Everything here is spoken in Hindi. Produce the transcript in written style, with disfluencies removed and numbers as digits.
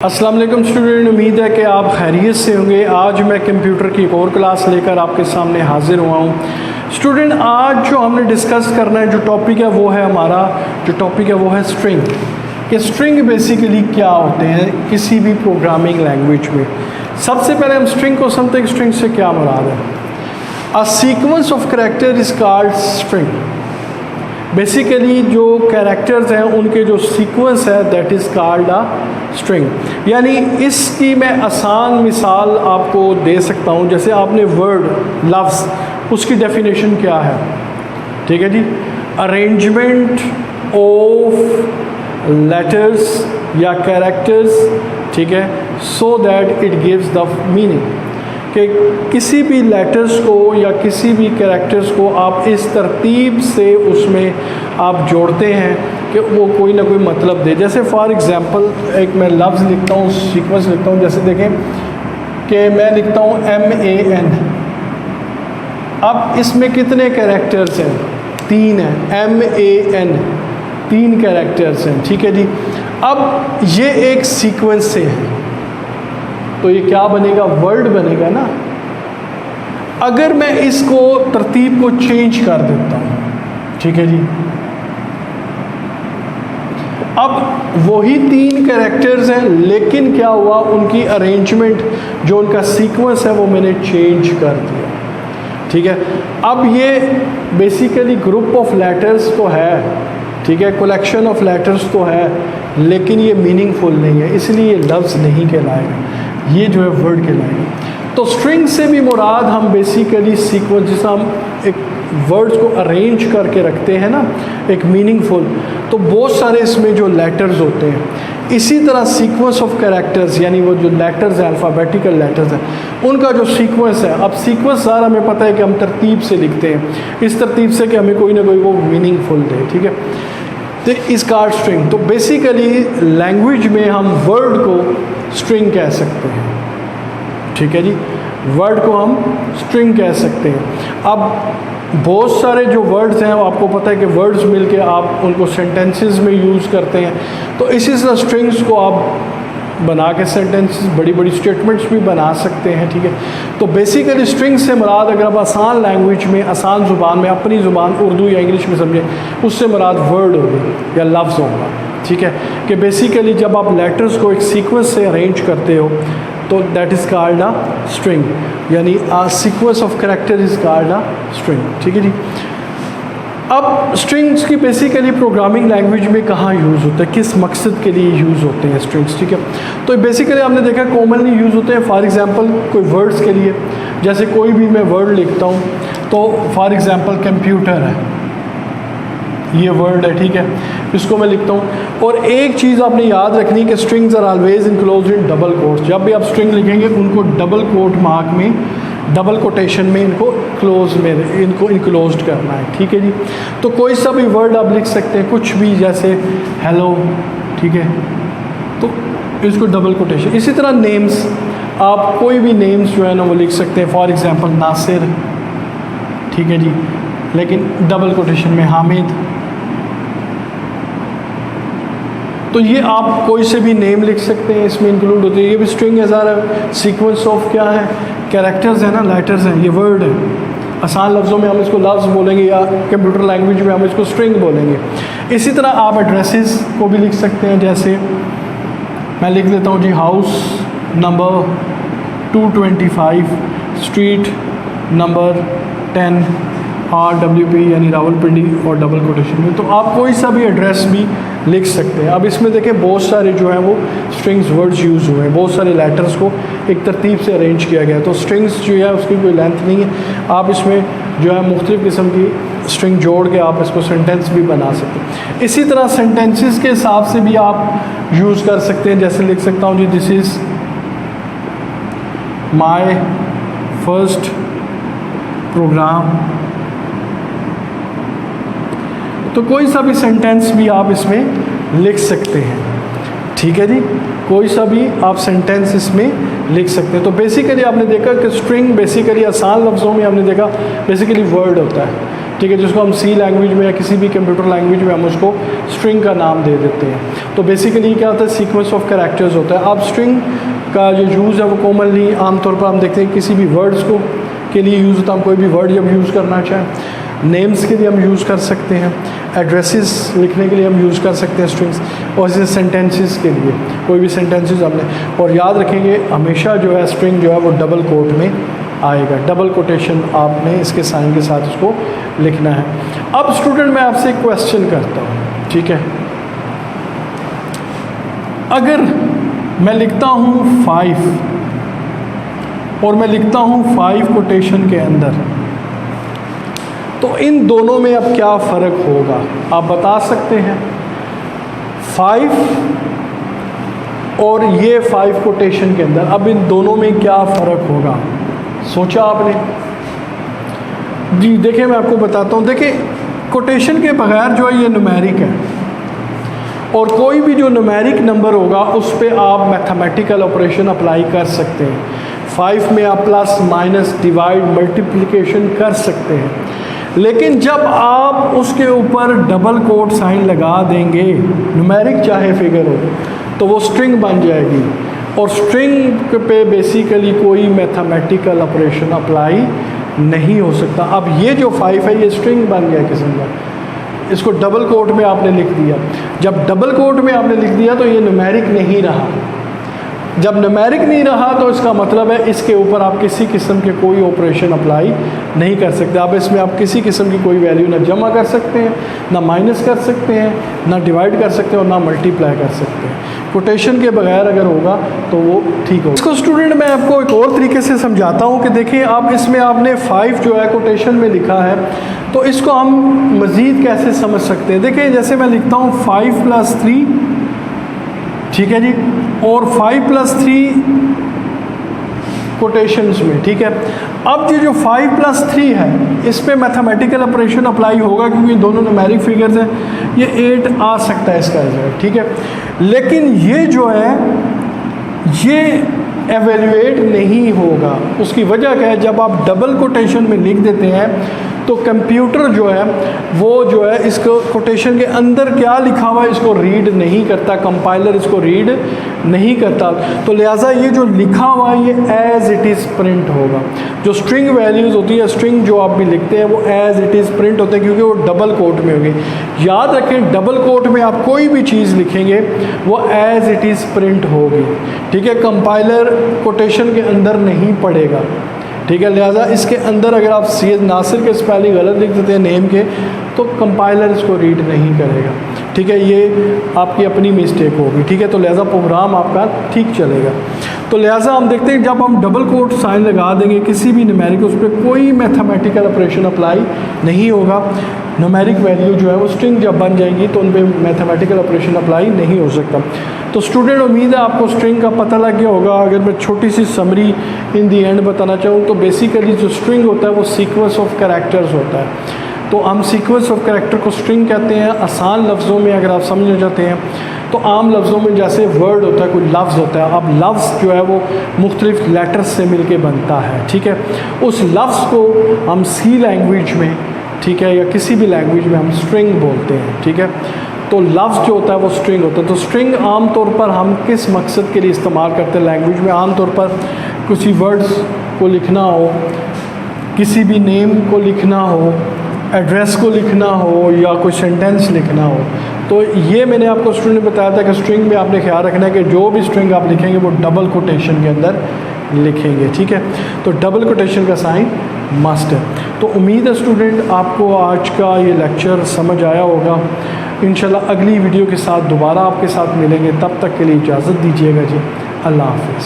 अस्सलाम वालेकुम स्टूडेंट, उम्मीद है कि आप खैरियत से होंगे। आज मैं कंप्यूटर की एक और क्लास लेकर आपके सामने हाजिर हुआ हूँ। स्टूडेंट, आज जो हमने डिस्कस करना है, जो टॉपिक है वो है हमारा स्ट्रिंग। कि स्ट्रिंग बेसिकली क्या होते हैं किसी भी प्रोग्रामिंग लैंग्वेज में। सबसे पहले हम स्ट्रिंग को समझते हैं। स्ट्रिंग से क्या मुराद है? A sequence of character is called string. Basically जो कैरेक्टर्स हैं उनके जो सीक्वेंस है that is called a string. यानी इसकी मैं आसान मिसाल आपको दे सकता हूँ। जैसे आपने वर्ड, लफ्ज़, उसकी डेफिनेशन क्या है? ठीक है जी, अरेंजमेंट ऑफ लेटर्स या कैरेक्टर्स, ठीक है, so that it gives the meaning. कि किसी भी लेटर्स को या किसी भी कैरेक्टर्स को आप इस तरतीब से उसमें आप जोड़ते हैं कि वो कोई ना कोई मतलब दे। जैसे फॉर एग्ज़ाम्पल एक मैं लफ्ज़ लिखता हूँ, सीक्वेंस लिखता हूँ। जैसे देखें कि मैं लिखता हूँ MAN। अब इसमें कितने कैरेक्टर्स हैं? 3 हैं। MAN 3 कैरेक्टर्स हैं, ठीक है जी। अब ये एक सीक्वेंस से है तो ये क्या बनेगा? वर्ड बनेगा ना। अगर मैं इसको तरतीब को चेंज कर देता हूँ, ठीक है जी, अब वही 3 कैरेक्टर्स हैं लेकिन क्या हुआ, उनकी अरेंजमेंट, जो उनका सीक्वेंस है वो मैंने चेंज कर दिया, ठीक है। अब ये बेसिकली ग्रुप ऑफ लेटर्स तो है, ठीक है, कलेक्शन ऑफ लेटर्स तो है, लेकिन ये मीनिंगफुल नहीं है, इसलिए ये लफ्ज़ नहीं कहलाएगा, ये जो है वर्ड कहलाएगा। तो स्ट्रिंग से भी मुराद हम बेसिकली सीक्वेंस, जिससे हम एक वर्ड्स को अरेंज करके रखते हैं ना, एक मीनिंगफुल, तो बहुत सारे इसमें जो लेटर्स होते हैं। इसी तरह सीक्वेंस ऑफ कैरेक्टर्स, यानी वो जो लेटर्स हैं, अल्फ़ाबेटिकल लेटर्स हैं, उनका जो सीक्वेंस है। अब सीक्वेंस सारा हमें पता है कि हम तरतीब से लिखते हैं, इस तरतीब से कि हमें कोई ना कोई वो मीनिंगफुल दे, ठीक है। तो इस कार्ड स्ट्रिंग, तो बेसिकली लैंग्वेज में हम वर्ड को स्ट्रिंग कह सकते हैं, ठीक है जी। वर्ड को हम स्ट्रिंग कह सकते हैं। अब बहुत सारे जो वर्ड्स हैं, आपको पता है कि वर्ड्स मिलके आप उनको सेंटेंसेस में यूज़ करते हैं। तो इसी तरह स्ट्रिंग्स को आप बना के सेंटेंसेस, बड़ी बड़ी स्टेटमेंट्स भी बना सकते हैं, ठीक है। तो बेसिकली स्ट्रिंग से मुराद, अगर आप आसान लैंग्वेज में, आसान ज़ुबान में, अपनी ज़ुबान उर्दू या इंग्लिश में समझें, उससे मुराद वर्ड होगी या लफ्ज़ होगा, ठीक है। कि बेसिकली जब आप लेटर्स को एक सीक्वेंस से अरेंज करते हो तो that is called a string, यानी sequence of character is called a string, ठीक है जी। अब स्ट्रिंग्स की बेसिकली प्रोग्रामिंग लैंग्वेज में कहाँ यूज़ होता है, किस मकसद के लिए यूज़ होते हैं स्ट्रिंग्स, ठीक है। तो बेसिकली आपने देखा कॉमनली यूज़ होते हैं फॉर एग्जांपल कोई वर्ड्स के लिए। जैसे कोई भी मैं वर्ड लिखता हूँ तो फॉर एग्जांपल कंप्यूटर है, ये वर्ड है, ठीक है, इसको मैं लिखता हूँ। और एक चीज़ आपने याद रखनी कि strings are always enclosed in double quotes. जब भी आप स्ट्रिंग लिखेंगे उनको डबल कोट मार्क में, डबल कोटेशन में इनको क्लोज में, इनको इनक्लोज्ड करना है, ठीक है जी। तो कोई सा भी वर्ड आप लिख सकते हैं, कुछ भी, जैसे हेलो, ठीक है, तो इसको डबल कोटेशन। इसी तरह नेम्स, आप कोई भी नेम्स जो है ना वो लिख सकते हैं। फॉर एग्जांपल नासिर, ठीक है जी, लेकिन डबल कोटेशन में हामिद। तो ये आप कोई से भी नेम लिख सकते हैं, इसमें इंक्लूड होते हैं। ये भी स्ट्रिंग है, सारा सीक्वेंस ऑफ क्या है, कैरेक्टर्स है ना, लेटर्स हैं, ये वर्ड है। आसान लफ्ज़ों में हम इसको लफ्ज़ बोलेंगे या कंप्यूटर लैंग्वेज में हम इसको स्ट्रिंग बोलेंगे। इसी तरह आप एड्रेसेस को भी लिख सकते हैं। जैसे मैं लिख देता हूँ जी, house number 225, street number 10, RWP यानी रावलपिंडी, और डबल कोटेशन में। तो आप कोई सा भी एड्रेस भी लिख सकते हैं। अब इसमें देखें बहुत सारे जो हैं वो स्ट्रिंग्स वर्ड्स यूज़ हुए हैं, बहुत सारे लेटर्स को एक तरतीब से अरेंज किया गया है। तो स्ट्रिंग्स जो है उसकी कोई लेंथ नहीं है, आप इसमें जो है मुख्तलिफ़ किस्म की स्ट्रिंग जोड़ के आप इसको सेंटेंस भी बना सकते हैं। इसी तरह सेंटेंसेस के हिसाब से भी आप यूज़ कर सकते हैं। जैसे लिख सकता हूँ जी, this is my first program. तो कोई सा भी सेंटेंस भी आप इसमें लिख सकते हैं, ठीक है जी, कोई सा भी आप सेंटेंस इसमें लिख सकते हैं। तो बेसिकली आपने देखा कि स्ट्रिंग बेसिकली आसान लफ्ज़ों में आपने देखा बेसिकली वर्ड होता है, ठीक है, जिसको हम सी लैंग्वेज में या किसी भी कंप्यूटर लैंग्वेज में हम उसको स्ट्रिंग का नाम दे देते हैं। तो बेसिकली क्या होता है, सीक्वेंस ऑफ कैरेक्टर्स होता है। अब स्ट्रिंग का जो यूज़ है वो कॉमनली आमतौर पर हम देखते हैं किसी भी वर्ड्स को के लिए यूज़ होता है। हम कोई भी वर्ड जब यूज़ करना चाहें, नेम्स के लिए हम यूज़ कर सकते हैं, एड्रेसेस लिखने के लिए हम यूज़ कर सकते हैं स्ट्रिंग्स, और जैसे सेंटेंसेस के लिए कोई भी सेंटेंसेस हमने, और याद रखेंगे हमेशा जो है स्ट्रिंग जो है वो डबल कोट में आएगा, डबल कोटेशन आपने इसके साइन के साथ इसको लिखना है। अब स्टूडेंट मैं आपसे एक क्वेश्चन करता हूँ, ठीक है, अगर मैं लिखता हूँ 5 और मैं लिखता हूँ 5 कोटेशन के अंदर, तो इन दोनों में अब क्या फ़र्क होगा आप बता सकते हैं? 5 और ये 5 कोटेशन के अंदर अब इन दोनों में क्या फ़र्क होगा, सोचा आपने? जी देखिए मैं आपको बताता हूँ। देखिए कोटेशन के बगैर जो है ये न्यूमेरिक है, और कोई भी जो न्यूमेरिक नंबर होगा उस पर आप मैथमेटिकल ऑपरेशन अप्लाई कर सकते हैं। 5 में आप प्लस माइनस डिवाइड मल्टीप्लिकेशन कर सकते हैं, लेकिन जब आप उसके ऊपर डबल कोट साइन लगा देंगे, न्यूमेरिक चाहे फिगर हो, तो वो स्ट्रिंग बन जाएगी, और स्ट्रिंग पे बेसिकली कोई मैथमेटिकल ऑपरेशन अप्लाई नहीं हो सकता। अब ये जो 5 है ये स्ट्रिंग बन गया किस्म का, इसको डबल कोट में आपने लिख दिया। जब डबल कोट में आपने लिख दिया तो ये न्यूमेरिक नहीं रहा। जब न्यूमेरिक नहीं रहा तो इसका मतलब है इसके ऊपर आप किसी किस्म के कोई ऑपरेशन अप्लाई नहीं कर सकते। अब इसमें आप किसी किस्म की कोई वैल्यू ना जमा कर सकते हैं, ना माइनस कर सकते हैं, ना डिवाइड कर सकते हैं, और ना मल्टीप्लाई कर सकते हैं। कोटेशन के बगैर अगर होगा तो वो ठीक होगा। इसको स्टूडेंट मैं आपको एक और तरीके से समझाता हूँ कि देखिए अब इसमें आपने 5 जो है कोटेशन में लिखा है, तो इसको हम मज़ीद कैसे समझ सकते हैं? देखिए जैसे मैं लिखता हूँ 5 + 3, ठीक है जी, और 5 + 3 कोटेशंस में, ठीक है। अब ये जो 5 + 3 है इस पे मैथमेटिकल ऑपरेशन अप्लाई होगा क्योंकि दोनों न्यूमेरिक फिगर्स हैं, ये 8 आ सकता है इसका रिजल्ट, ठीक है। लेकिन ये जो है ये एवेल्यूएट नहीं होगा। उसकी वजह क्या है, जब आप डबल कोटेशन में लिख देते हैं तो कंप्यूटर जो है वो जो है इसको कोटेशन के अंदर क्या लिखा हुआ है इसको रीड नहीं करता, कंपाइलर इसको रीड नहीं करता। तो लिहाजा ये जो लिखा हुआ है ये एज इट इज़ प्रिंट होगा। जो स्ट्रिंग वैल्यूज़ होती है, स्ट्रिंग जो आप भी लिखते हैं वो एज इट इज़ प्रिंट होते हैं क्योंकि वो डबल कोट में होगी। याद रखें डबल कोट में आप कोई भी चीज़ लिखेंगे वो एज इट इज़ प्रिंट होगी, ठीक है। कंपाइलर कोटेशन के अंदर नहीं पड़ेगा, ठीक है। लिहाजा इसके अंदर अगर आप सैयद नासिर के स्पेलिंग गलत लिख देते हैं नेम के, तो कंपाइलर इसको रीड नहीं करेगा, ठीक है। ये आपकी अपनी मिस्टेक होगी, ठीक है। तो लिहाजा प्रोग्राम आपका ठीक चलेगा। तो लिहाजा हम देखते हैं जब हम डबल कोट साइन लगा देंगे किसी भी न्यूमेरिक, उस पर कोई मैथमेटिकल ऑपरेशन अप्लाई नहीं होगा। न्यूमेरिक वैल्यू जो है वो स्ट्रिंग जब बन जाएंगी तो उन पर मैथमेटिकल ऑपरेशन अप्लाई नहीं हो सकता। तो स्टूडेंट उम्मीद है आपको स्ट्रिंग का पता लग गया होगा। अगर मैं छोटी सी समरी इन दी एंड बताना चाहूँ तो बेसिकली जो स्ट्रिंग होता है वो सीक्वेंस ऑफ कैरेक्टर्स होता है। तो हम सीक्वेंस ऑफ कैरेक्टर को स्ट्रिंग कहते हैं। आसान लफ्ज़ों में अगर आप समझना चाहते हैं तो आम लफ्ज़ों में जैसे वर्ड होता है, कोई लफ्ज़ होता है, अब लफ्ज़ जो है वो मुख्तलिफ लेटर्स से मिलके बनता है, ठीक है। उस लफ्ज़ को हम सी लैंग्वेज में, ठीक है, या किसी भी लैंग्वेज में हम स्ट्रिंग बोलते हैं, ठीक है। तो लफ्ज़ जो होता है वो स्ट्रिंग होता है। तो स्ट्रिंग आम तौर पर हम किस मकसद के लिए इस्तेमाल करते हैं लैंग्वेज में? आम तौर पर किसी वर्ड्स को लिखना हो, किसी भी नेम को लिखना हो, एड्रेस को लिखना हो, या कोई सेंटेंस लिखना हो। तो ये मैंने आपको स्टूडेंट बताया था कि स्ट्रिंग में आपने ख्याल रखना है कि जो भी स्ट्रिंग आप लिखेंगे वो डबल कोटेशन के अंदर लिखेंगे, ठीक है। तो डबल कोटेशन का साइन मस्ट है। तो उम्मीद है स्टूडेंट आपको आज का ये लेक्चर समझ आया होगा। इंशाल्लाह अगली वीडियो के साथ दोबारा आपके साथ मिलेंगे, तब तक के लिए इजाज़त दीजिएगा जी। अल्लाह हाफ़िज़।